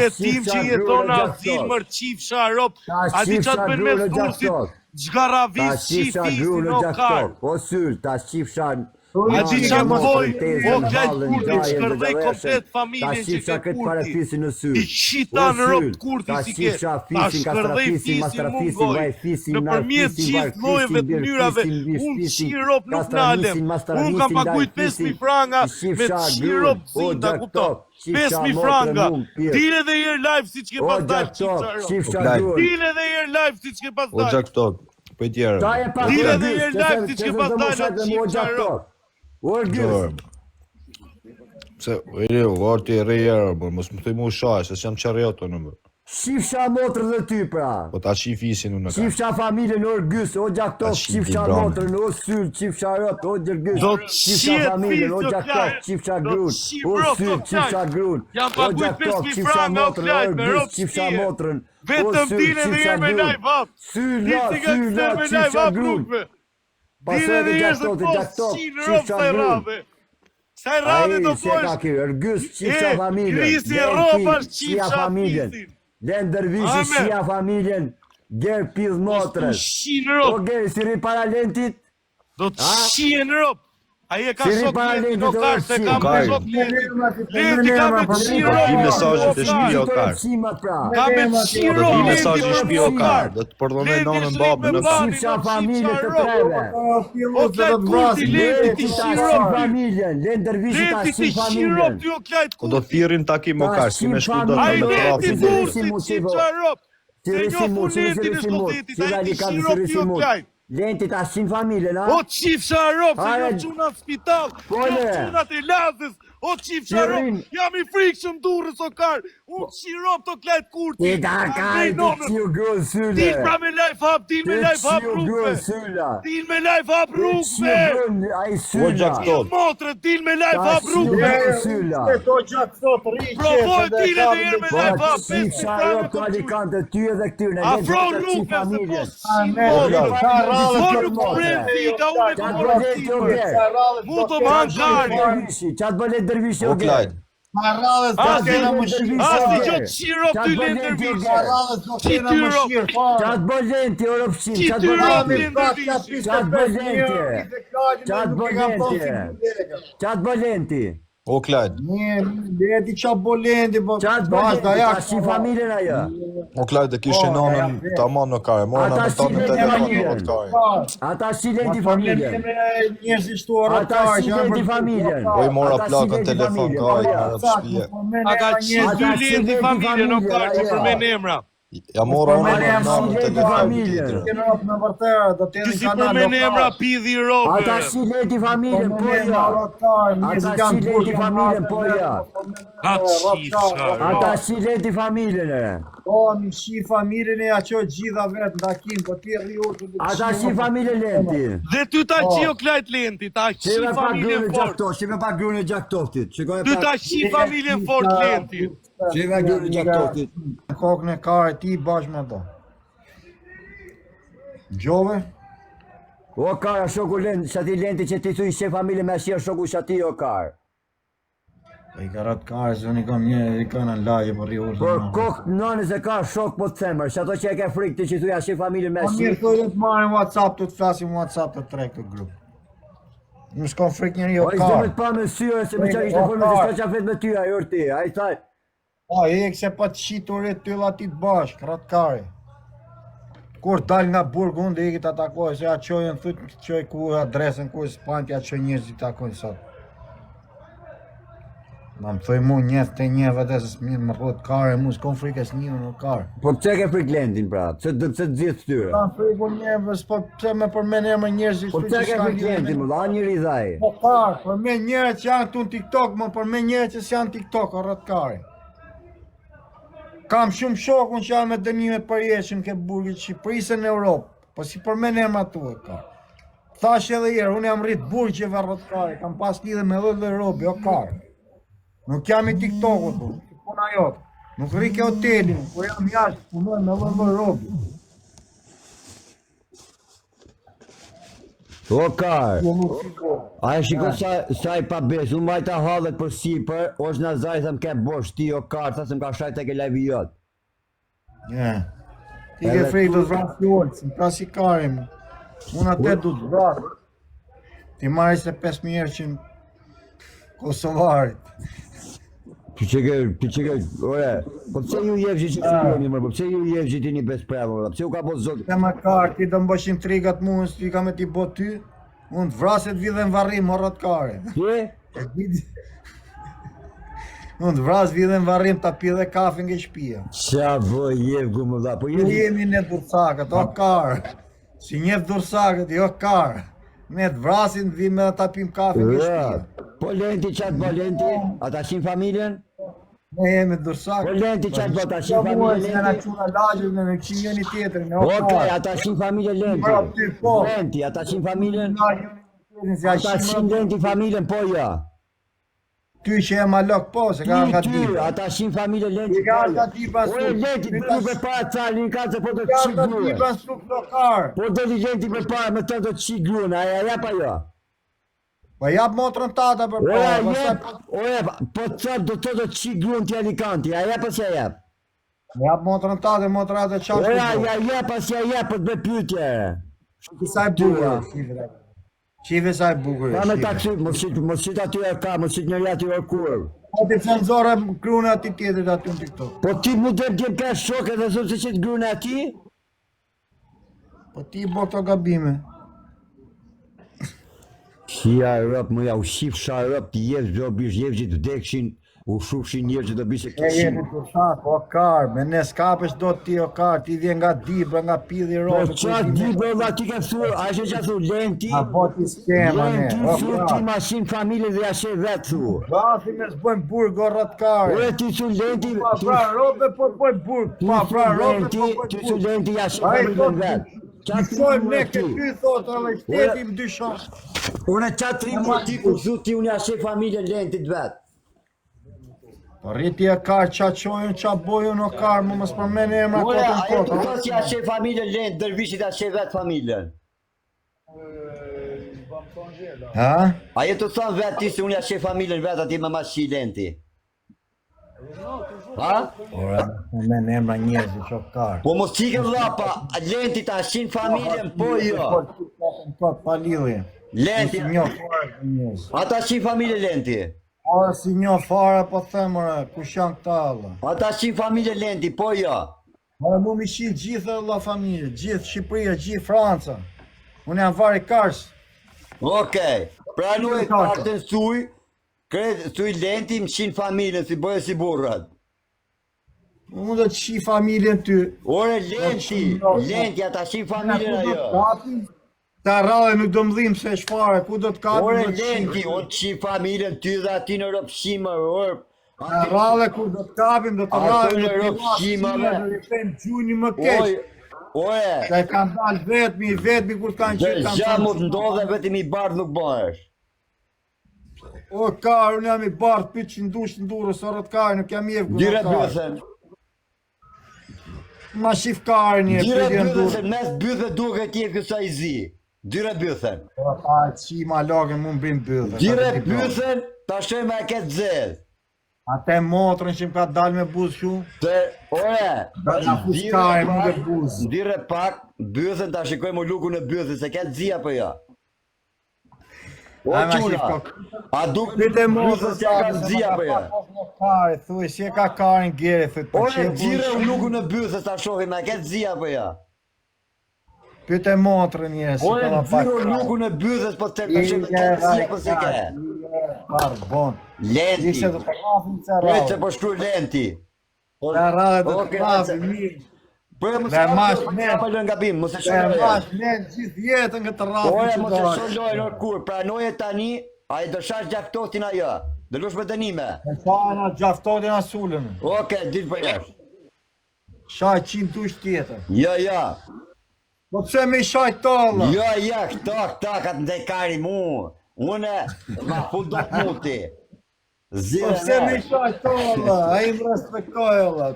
jetim që jeton azil mër qifsha rop. A di qatë bën me Durrësit gjgaravis qifisin o kar. O syll, ta qifsha... A di qatë boj, o klajt kurti, shkërdhej komplet familjen që ke kurti. I qita në ropë kurti si ke, ta shkërdhej fisin mund goj. Në përmjet gjithë lojeve të njërave, unë qi ropë nuk nalem. Unë kam pakujt 5.000 franga me qi ropë zinda, kupto. 5.000 franga. Dile dhe jer live si që ke pas dal qifqa ropë. Dile dhe jer live si që ke pas dal. O gjak top, për tjera. Dile dhe jer live si që ke pas dal qifqa ropë. Orgës. Se, orti e rejerë, mos më të mu shaj, se s'jam qarjoto në më. Shifsha motrën dhe ty pra. Po ta qifisin unë në ka. Shifsha familjen Orgës, o Gjaktov, shifsha motrën, o Syll, shifsha rot, o Gjergës. Shifsha familjen, o Gjaktov, shifsha grun, o Syll, shifsha grun. O Gjaktov, shifsha motrën, o Orgës, shifsha motrën. Vetëm dile dhe jer me live up. Sylla, shifsha grun. Dile dhe jer se po qinë ropë sa i radhe. Sa i radhe do posh. Orgës, shifsha familjen. Krisi ropa shqipsha fisin. Lendërvishi shia familjen, Ger pidh motrës. O Ger, si ri para lentit? Do të shien rop. Ai e ka shok lenti, no ka se ka me shok lenti. Lenti ka me qi rop. Di mesazhin te shtëpia o kar. Ka me qi rop. Di mesazhin shtëpia o kar, do të përdhonoj nonën babën në kar. Shifsha familje të treve. O klajt kurti, lenti ti qi rop. Familjen, Lendërvishi ta Lenti ti shim qi familjen. rop, ti o klajt O do kurti. thirrin takim o kar, si me shku do Ai të me lenti trafin. Durrësit qipqa rop. Se njofu lenti në shkotetit, ai ti qi rop ti o klajt. Lenti ta shim familjen, a? O qifsha rop, se jo qunat spital, jo qunat e lazës, o qifsha rop, jam i frikshëm Durrës o kar, unë qi rop të klajt kurti. Ti da kaj, ti qiu grën sylle. Dil pra me life hap, dil me life hap rrugve. Dil me life hap rrugve. O gjak top. Motre, dil me life hap rrugve. Këto gjak sot rriqe. Provoj dile dhe jer me life hap. Shifsha rop të Alicante, ty edhe këtyre. Afro rrugve se po si. Po nuk prendi, ka unë e këmërë. Mu të më hankari. Qatë bëllet dërvishi O klajt. Marrallës do kena më shirë. Asi që të shirop ty lendërvishi. Marrallës do kena më shirë. Qatë bëllenti, o rëpshim. Qatë bëllenti. Qatë bëllenti. O klajt. Leti qa bolendi, po Qatë bëllenti, ta shi familjen ajo. O klajt e kishe nonën tamam në kare, morën në tonë në telefon në vot kare. Ata shi lenti familjen. Njerëzi shtuar Ata shi lenti familjen. O i mora plakën telefon kare, në rëtë shpije. A ka qitë dy lenti familje në kare që përmen emra. Ja mora unë në nonën telefon tjetër. Kena rop në vërtera, do të Ti jenë si përmen emra pidhi rope. Ata shi lenti familjen, po ja. Ata shi lenti familjen, po ja. Ka qifsha Ata shi lenti familjen, e. Po, mi shi familjen e aqo gjitha vetë në takim, po ti rriur. Ata shi familjen lenti. Dhe ty ta qi o klajt lenti, ta qi Shime pa familjen grune fort. Gjaktovt, shime pa grune Gjaktovtit. Ty ta qi familjen fort lenti. Shime grune Gjaktovtit. Kokën e kare ti bashkë me to. Gjove? O kara shoku lenti, shati lenti që ti thuj she familje me shirë shoku shati o kar. I ka ratë kare, se unë i kam një, i ka në lagje për rriur. Por kokë nëni se ka shok po të themër, që ato që e ke frikë ti që thuja she familje me Po mirë, shirë. të të marrin WhatsApp, të flasim WhatsApp të tre këtë grupë. Nuk s'kam frikë njëri o O i zdo me kare. të pa me syre se me qa ishte formë se s'ka qa fet me ty a jurti, a i thaj. Po, e këse pa të shitur e ty latit bashkë, ratë kare. Kur dal nga burgu unë dhe i këtë atakoj, se ja qojën thëtë, qoj ku adresën, ku e spanti, ja qoj njërës i takojnë sot. Ma më thoj mu njëth të një vëtë, se s'mirë më rrët kare, mu s'kom frikës një në kare. Po pëse ke frikë lendin pra, pëse të gjithë tyre? Kam friku njëvës, po pëse me përmen e më njërës i Po pëse ke frikë lendin, më dha njëri dhaj. Po kare, përmen njërë që janë këtu në TikTok, më përmen njërë që s'janë TikTok, o rrët kare. Kam shumë shokun që janë me dënime përjeshim ke burgit Shqipërisë në Europë, po si përmen e më atu e ka. Thash edhe jërë, unë jam rritë burgjeve rrët kare, kam pas lidhe me dhe robi, o kare. Nuk jam i TikTok-u tu, puna jotë. Nuk rrike hotelin, kur jam jashtë, punoj me dhe robi. O kar. A e shiko sa i pabes, unë majta hallet për sipër, është Nazari thëm ke bosh ti o kar, thasëm ka shajt e ke lajvi jot. Ti ke frej do të vrasë fjolë, si pra si karim. Unë atë du të vrasë. Ti marri se 5.000 Kosovarit. Piqeke, ore, po pse ju jevgji që të kërëmi mërë, po pse ju jevgji ti një bespremo, pse u ka po zotë? Te më karë, ti do më bëshin trigat mu, nësë ti ka me ti bo ty, unë të vraset vidhe në varrim, morrat kare. Ti? Unë të vras vidhe në varrim, ta pi dhe kafe nga shpia. Qa bë jevgu më dha, po Ju jemi në dursakët, o karë. Si njef dursakët, jo karë. Ne të vrasin, vime dhe ta pim kafe nga shpia. Po Lenti qatë bë Lenti, ata shin familjen? Ne jemi dursakët. Po Lenti qatë bë, ata shin familjen Ne në Lenti? quna lagjën, në këqin njëni tjetër, në o Okej, karë. ata shin familjen Lenti. Lenti, ata shin familjen? Ata shin Lenti familjen, po ja. Ty që e malok po, se ka nga Ty, dipa. ata shin familjen Lenti, Ti ka po nga ja. dipa Ore Lenti, të du për parë calë, një ka se po të Ka qi nga grue. dipa suk në karë. Po do li Lenti për parë, me të të qi grune, aja ja pa jo? Po jap motrën tata për Ore, parë. jep, ore, po të do të qi grune të Alikanti, aja pa se jep? Jap motrën tata, motrën atë qash Ore, të ja jep, pas ja jep, po të be pytje. Sa e bukur. Qive sa e bukur. Pa me taksi, mos qit aty e ka, mos qit njëri aty e kur. Po ti cenzore krune ati tjetër aty në TikTok. Po ti mu dhe t'jem ka shok edhe zonë se qit grune ati? Po ti bo këto gabime. Shia rëp, më ja u shif sha rëp, ti jevë do bish jevë që të vdekshin, u shufshin njerë që do bish e E kishin. jemi të shak, o karë, me ne s'kapesh do ti o karë, ti vjen nga dibra, nga pidhi Po robe. qa di bërë ti ke thur, a ishe që thu Lenti? A bo ti skema ne, Lenti o thu ti karë. mashin familje dhe ashe vetë thu. Bafi me s'bojmë burg o rrat karë. Ure ti thu Lenti, Pa pra robe po bojmë burg, pa pra robe po ti bojmë thu burg. Lenti ashe Ai familje thot, vetë. Qa ti Dyshojmë ne thu ke ti? ty thot, ale shtetim dyshon. Une qa tri mu ti ku thu ti unë ashe familje Lentit vetë. Po rriti e karë, qa qojën, qa bojën o karë, më mësë përmeni e mra Ure, kotën aje të kotë. thot që ashe familje Lent, dërvishit ashe vetë familjen. Ha? Aje të thonë vetë ti se unë ashe familjen vetë ati me mashi Lenti. Ha? Ora, përmeni e mra njerëzit që karë. Po mos qike dhapa, Lenti ta ashin familjen, po jo. Kotë pa lidhje. Lenti, Si një fare të njerëz. ata ashin familje Lenti. Ora si një fare po themëre, kush janë këta alla. Ata ashin familje Lenti, po jo. Ora mu mi shilë gjithë la familje, gjithë Shqipëria, gjithë Franca. Unë jam vari Kars. Okej, pranoj partën suj, kretë suj Lenti më shin familjen, si boje si burrat. Unë do të shi familjen ty. Ore Lenti ata ashin familjen ajo. Ta rrallë nuk do m'dhim se shfare, ku do të kapim Ore do të shim. Lenti, o të shi familjen ty dhe ati në rëpshima, orë. Ta rrallë ku do të kapim, do të Ato rrallë në në rrofshima, privat, me. në rrifen gjuni më keq. Ore, Se e kanë dalë vetëmi kur kanë dhe qëtë kanë gjamut ndodhe vetëm i bardh nuk bëhesh. O karë, unë jam i bardh, pitë që ndush në durë, së rrët karë, nuk jam jevë Dire karë. bëthen, Ma shif karë një, dire pitë në bëthen durë. se mes bëthe duke t'je kësa i zi. Dire bëthen. Po ta qi ma lagën mu mbim bëllë. Dire bëthen, ta shoj me këtë zedh. Ate motrën që më ka dalë me buzë shumë. Te, ore, Na fuskare mu dhe buzë. dire pak, bëthen ta shikoj mu luku në bëthen, se këtë zi apo ja. O Ai ma shif quna, kokë. a duk Pite motrën bëthen se ka zi apo ja. Kare, thuj, si e ka karën gjerë, thuj, po që Ore, e dire u buzë. luku në bëthen, ta shohi me këtë zi apo ja. Pite motrën një, si Ore, ka ma pak dire u karë. luku në bëthen, po të shohi me këtë zi apo se ke. Parë, bon. Lenti, Ishe të të rafim që prejtë se rafim. po shkru Lenti. Të rafim të Oke, të rafim, mirë. Bre, mos Dhe e mash shkru, men. pa lën gabim, mos e Të shkru. mash len gjithë jetën këtë rafim Ore, që mos të e rafim. shkru lojnë kur, pranoje tani, a i dëshash gjaktotin ajo, dëllush me dënime. Në shana gjaftotin asulën. Oke, ditë për jashtë. Shaj 100 tush tjetër. Ja. Po pse me i shaj tolla? Ja, këta, ka të ndekari mu. Une, ma fundot muti. Po pse me i shaj tolla? A i më respektoj, Allah.